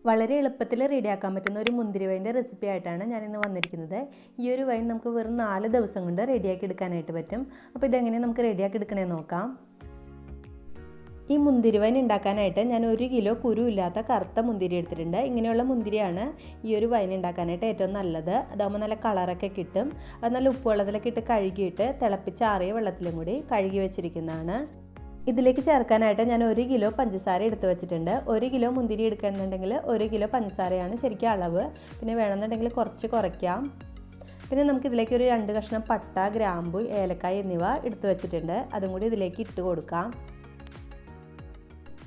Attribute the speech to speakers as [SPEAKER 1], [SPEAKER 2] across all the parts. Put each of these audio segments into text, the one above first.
[SPEAKER 1] വളരെ എളുപ്പത്തിൽ റെഡിയാക്കാൻ പറ്റുന്ന ഒരു മുന്തിരി വൈൻ്റെ റെസിപ്പി ആയിട്ടാണ് ഞാനിന്ന് വന്നിരിക്കുന്നത്. ഈ ഒരു വൈൻ നമുക്ക് വെറും 4 ദിവസം കൊണ്ട് റെഡിയാക്കി എടുക്കാനായിട്ട് പറ്റും. അപ്പോൾ ഇതെങ്ങനെ നമുക്ക് റെഡിയാക്കി എടുക്കണമെന്ന് നോക്കാം. ഈ മുന്തിരി വൈൻ ഉണ്ടാക്കാനായിട്ട് ഞാൻ 1 കിലോ കുരുവില്ലാത്ത കറുത്ത മുന്തിരി എടുത്തിട്ടുണ്ട്. ഇങ്ങനെയുള്ള മുന്തിരിയാണ് ഈ ഒരു വൈൻ ഉണ്ടാക്കാനായിട്ട് ഏറ്റവും നല്ലത്. അതാകുമ്പോൾ നല്ല കളറൊക്കെ കിട്ടും. അത് നല്ല ഉപ്പുവെള്ളത്തിലൊക്കെ ഇട്ട് കഴുകിയിട്ട് തിളപ്പിച്ചാറിയ വെള്ളത്തിലും കൂടി കഴുകി വെച്ചിരിക്കുന്നതാണ്. ഇതിലേക്ക് ചേർക്കാനായിട്ട് ഞാൻ 1 കിലോ പഞ്ചസാര എടുത്ത് വെച്ചിട്ടുണ്ട്. 1 കിലോ മുന്തിരി എടുക്കണമെന്നുണ്ടെങ്കിൽ 1 കിലോ പഞ്ചസാരയാണ് ശരിക്കും അളവ്. പിന്നെ വേണമെന്നുണ്ടെങ്കിൽ കുറച്ച് കുറയ്ക്കാം. പിന്നെ നമുക്കിതിലേക്ക് ഒരു 2 കഷ്ണം പട്ട, ഗ്രാമ്പു, ഏലക്കായ എന്നിവ എടുത്ത് വെച്ചിട്ടുണ്ട്. അതും കൂടി ഇതിലേക്ക് ഇട്ട് കൊടുക്കാം.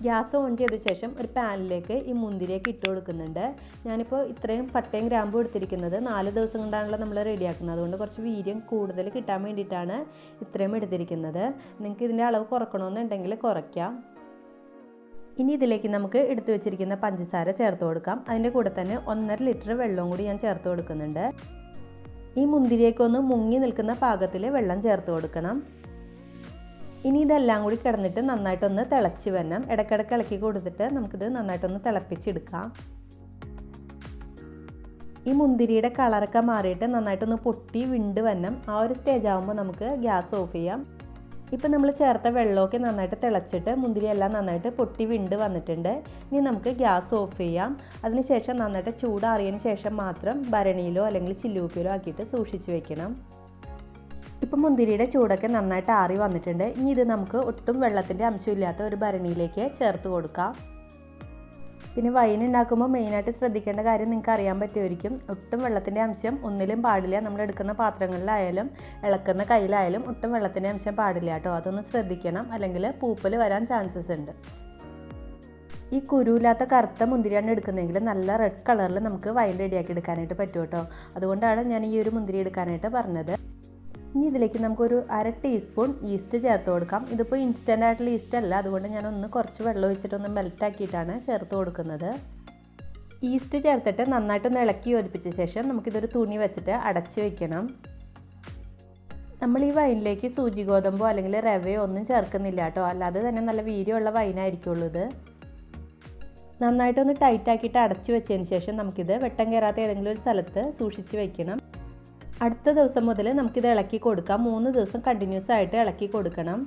[SPEAKER 1] ഗ്യാസ് ഓൺ ചെയ്ത ശേഷം ഒരു പാനിലേക്ക് ഈ മുന്തിരിയൊക്കെ ഇട്ട് കൊടുക്കുന്നുണ്ട്. ഞാനിപ്പോൾ ഇത്രയും പട്ടയും ഗ്രാമ്പും എടുത്തിരിക്കുന്നത് 4 ദിവസം കൊണ്ടാണല്ലോ നമ്മൾ റെഡിയാക്കുന്നത്. അതുകൊണ്ട് കുറച്ച് വീര്യം കൂടുതൽ കിട്ടാൻ വേണ്ടിയിട്ടാണ് ഇത്രയും എടുത്തിരിക്കുന്നത്. നിങ്ങൾക്ക് ഇതിൻ്റെ അളവ് കുറക്കണമെന്നുണ്ടെങ്കിൽ കുറയ്ക്കാം. ഇനി ഇതിലേക്ക് നമുക്ക് എടുത്തു വെച്ചിരിക്കുന്ന പഞ്ചസാര ചേർത്ത് കൊടുക്കാം. അതിൻ്റെ കൂടെ തന്നെ 1.5 ലിറ്റർ വെള്ളവും കൂടി ഞാൻ ചേർത്ത് കൊടുക്കുന്നുണ്ട്. ഈ മുന്തിരിയൊക്കെ മുങ്ങി നിൽക്കുന്ന പാകത്തിൽ വെള്ളം ചേർത്ത് കൊടുക്കണം. ഇനി ഇതെല്ലാം കൂടി കിടന്നിട്ട് നന്നായിട്ടൊന്ന് തിളച്ച് വരണം. ഇടയ്ക്കിടയ്ക്ക് ഇളക്കി കൊടുത്തിട്ട് നമുക്കിത് നന്നായിട്ടൊന്ന് തിളപ്പിച്ചെടുക്കാം. ഈ മുന്തിരിയുടെ കളറൊക്കെ മാറിയിട്ട് നന്നായിട്ടൊന്ന് പൊട്ടി വിണ്ട് വരണം. ആ ഒരു സ്റ്റേജ് ആകുമ്പോൾ നമുക്ക് ഗ്യാസ് ഓഫ് ചെയ്യാം. ഇപ്പം നമ്മൾ ചേർത്ത വെള്ളമൊക്കെ നന്നായിട്ട് തിളച്ചിട്ട് മുന്തിരിയെല്ലാം നന്നായിട്ട് പൊട്ടി വിണ്ട് വന്നിട്ടുണ്ട്. ഇനി നമുക്ക് ഗ്യാസ് ഓഫ് ചെയ്യാം. അതിനുശേഷം നന്നായിട്ട് ചൂടാറിയതിന് ശേഷം മാത്രം ഭരണിയിലോ അല്ലെങ്കിൽ ചില്ലുകുപ്പിയിലോ ആക്കിയിട്ട് സൂക്ഷിച്ച് വെക്കണം. ഇപ്പം മുന്തിരിയുടെ ചൂടൊക്കെ നന്നായിട്ട് ആറി വന്നിട്ടുണ്ട്. ഇനി ഇത് നമുക്ക് ഒട്ടും വെള്ളത്തിൻ്റെ അംശമില്ലാത്ത ഒരു ഭരണിയിലേക്ക് ചേർത്ത് കൊടുക്കാം. പിന്നെ വൈൻ ഉണ്ടാക്കുമ്പോൾ മെയിനായിട്ട് ശ്രദ്ധിക്കേണ്ട കാര്യം നിങ്ങൾക്ക് അറിയാൻ പറ്റുമായിരിക്കും. ഒട്ടും വെള്ളത്തിൻ്റെ അംശം ഒന്നിലും പാടില്ല. നമ്മൾ എടുക്കുന്ന പാത്രങ്ങളിലായാലും ഇളക്കുന്ന കയ്യിലായാലും ഒട്ടും വെള്ളത്തിൻ്റെ അംശം പാടില്ല കേട്ടോ. അതൊന്ന് ശ്രദ്ധിക്കണം, അല്ലെങ്കിൽ പൂപ്പൽ വരാൻ ചാൻസസ് ഉണ്ട്. ഈ കുരുവില്ലാത്ത കറുത്ത മുന്തിരിയാണ് എടുക്കുന്നതെങ്കിൽ നല്ല റെഡ് കളറിൽ നമുക്ക് വൈൻ റെഡിയാക്കി എടുക്കാനായിട്ട് പറ്റും കേട്ടോ. അതുകൊണ്ടാണ് ഞാൻ ഈ ഒരു മുന്തിരി എടുക്കാനായിട്ട് പറഞ്ഞത്. ഇനി ഇതിലേക്ക് നമുക്കൊരു 1/2 ടീസ്പൂൺ ഈസ്റ്റ് ചേർത്ത് കൊടുക്കാം. ഇതിപ്പോൾ ഇൻസ്റ്റൻ്റ് ആയിട്ടുള്ള ഈസ്റ്റ് അല്ല, അതുകൊണ്ട് ഞാനൊന്ന് കുറച്ച് വെള്ളം ഒഴിച്ചിട്ടൊന്ന് മെൽറ്റാക്കിയിട്ടാണ് ചേർത്ത് കൊടുക്കുന്നത്. ഈസ്റ്റ് ചേർത്തിട്ട് നന്നായിട്ടൊന്ന് ഇളക്കി യോജിപ്പിച്ച ശേഷം നമുക്കിതൊരു തുണി വെച്ചിട്ട് അടച്ച് വെക്കണം. നമ്മൾ ഈ വൈനിലേക്ക് സൂചി ഗോതമ്പോ അല്ലെങ്കിൽ റവയോ ഒന്നും ചേർക്കുന്നില്ല കേട്ടോ. അല്ലാതെ തന്നെ നല്ല വീര്യമുള്ള വൈനായിരിക്കുള്ളൂ ഇത്. നന്നായിട്ടൊന്ന് ടൈറ്റാക്കിയിട്ട് അടച്ച് വെച്ചതിന് ശേഷം നമുക്കിത് വെട്ടം കയറാത്ത ഏതെങ്കിലും ഒരു സ്ഥലത്ത് സൂക്ഷിച്ച് വെക്കണം. അടുത്ത ദിവസം മുതൽ നമുക്കിത് ഇളക്കി കൊടുക്കാം. 3 ദിവസം കണ്ടിന്യൂസ് ആയിട്ട് ഇളക്കി കൊടുക്കണം.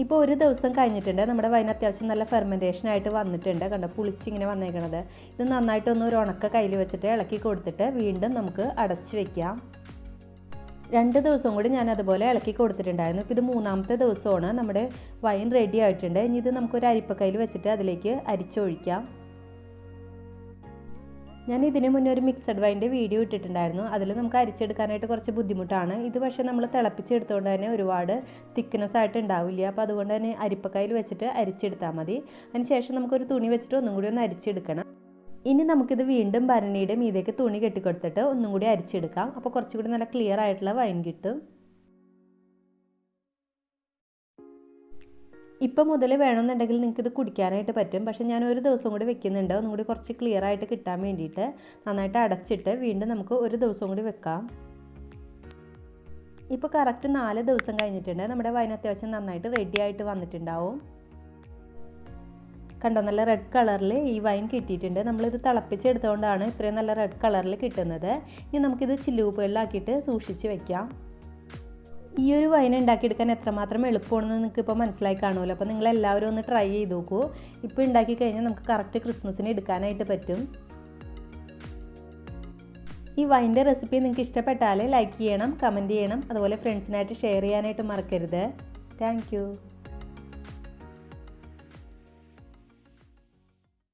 [SPEAKER 1] ഇപ്പോൾ 1 ദിവസം കഴിഞ്ഞിട്ടുണ്ട്. നമ്മുടെ വൈൻ അത്യാവശ്യം നല്ല ഫെർമെൻറ്റേഷൻ ആയിട്ട് വന്നിട്ടുണ്ട്. കണ്ടോ, പുളിച്ചിങ്ങനെ വന്നേക്കണത്. ഇത് നന്നായിട്ടൊന്ന് ഒരു ഉണക്ക കയ്യിൽ വെച്ചിട്ട് ഇളക്കി കൊടുത്തിട്ട് വീണ്ടും നമുക്ക് അടച്ച് വയ്ക്കാം. 2 ദിവസം കൂടി ഞാൻ അതുപോലെ ഇളക്കി കൊടുത്തിട്ടുണ്ടായിരുന്നു. ഇപ്പോൾ ഇത് 3ാമത്തെ ദിവസമാണ്. നമ്മുടെ വൈൻ റെഡി ആയിട്ടുണ്ട്. ഇനി ഇത് നമുക്കൊരു അരിപ്പക്കയിൽ വെച്ചിട്ട് അതിലേക്ക് അരിച്ചൊഴിക്കാം. ഞാൻ ഇതിന് മുന്നേ ഒരു മിക്സഡ് വൈൻ്റെ വീഡിയോ ഇട്ടിട്ടുണ്ടായിരുന്നു. അതിൽ നമുക്ക് അരിച്ചെടുക്കാനായിട്ട് കുറച്ച് ബുദ്ധിമുട്ടാണ്. ഇത് പക്ഷേ നമ്മൾ തിളപ്പിച്ചെടുത്തുകൊണ്ട് തന്നെ ഒരുപാട് തിക്നെസ് ആയിട്ട് ഉണ്ടാവില്ല. അപ്പോൾ അതുകൊണ്ട് തന്നെ അരിപ്പക്കയിൽ വെച്ചിട്ട് അരിച്ചെടുത്താൽ മതി. അതിനുശേഷം നമുക്കൊരു തുണി വെച്ചിട്ട് ഒന്നും കൂടി ഒന്ന് അരിച്ചെടുക്കണം. ഇനി നമുക്കിത് വീണ്ടും ഭരണിയുടെ മീതേക്ക് തുണി കെട്ടിക്കൊടുത്തിട്ട് ഒന്നും കൂടി അരിച്ചെടുക്കാം. അപ്പോൾ കുറച്ചുകൂടി നല്ല ക്ലിയർ ആയിട്ടുള്ള വൈൻ കിട്ടും. ഇപ്പം മുതൽ വേണമെന്നുണ്ടെങ്കിൽ നിങ്ങൾക്ക് ഇത് കുടിക്കാനായിട്ട് പറ്റും. പക്ഷേ ഞാൻ 1 ദിവസം കൂടി വെക്കുന്നുണ്ട്, ഒന്നും കൂടി കുറച്ച് ക്ലിയർ ആയിട്ട് കിട്ടാൻ വേണ്ടിയിട്ട്. നന്നായിട്ട് അടച്ചിട്ട് വീണ്ടും നമുക്ക് 1 ദിവസം കൂടി വെക്കാം. ഇപ്പോൾ കറക്റ്റ് 4 ദിവസം കഴിഞ്ഞിട്ടുണ്ട്. നമ്മുടെ വൈൻ അത്യാവശ്യം നന്നായിട്ട് റെഡി ആയിട്ട് വന്നിട്ടുണ്ടാവും. കണ്ടോ, നല്ല റെഡ് കളറിൽ ഈ വൈൻ കിട്ടിയിട്ടുണ്ട്. നമ്മളിത് തിളപ്പിച്ചെടുത്തുകൊണ്ടാണ് ഇത്രയും നല്ല റെഡ് കളറിൽ കിട്ടുന്നത്. ഇനി നമുക്കിത് ചില്ലുകുപ്പികളിലാക്കിയിട്ട് സൂക്ഷിച്ച് വെക്കാം. ഈ ഒരു വൈൻ ഉണ്ടാക്കിയെടുക്കാൻ എത്രമാത്രം എളുപ്പമാണെന്ന് നിങ്ങൾക്ക് ഇപ്പോൾ മനസ്സിലായി കാണുമല്ലോ. അപ്പോൾ നിങ്ങളെല്ലാവരും ഒന്ന് ട്രൈ ചെയ്ത് നോക്കൂ. ഇപ്പോൾ ഉണ്ടാക്കി കഴിഞ്ഞാൽ നമുക്ക് കറക്റ്റ് ക്രിസ്മസിന് എടുക്കാനായിട്ട് പറ്റും. ഈ വൈൻ്റെ റെസിപ്പി നിങ്ങൾക്ക് ഇഷ്ടപ്പെട്ടാൽ ലൈക്ക് ചെയ്യണം, കമൻറ്റ് ചെയ്യണം. അതുപോലെ ഫ്രണ്ട്സിനായിട്ട് ഷെയർ ചെയ്യാനായിട്ട് മറക്കരുത്. താങ്ക്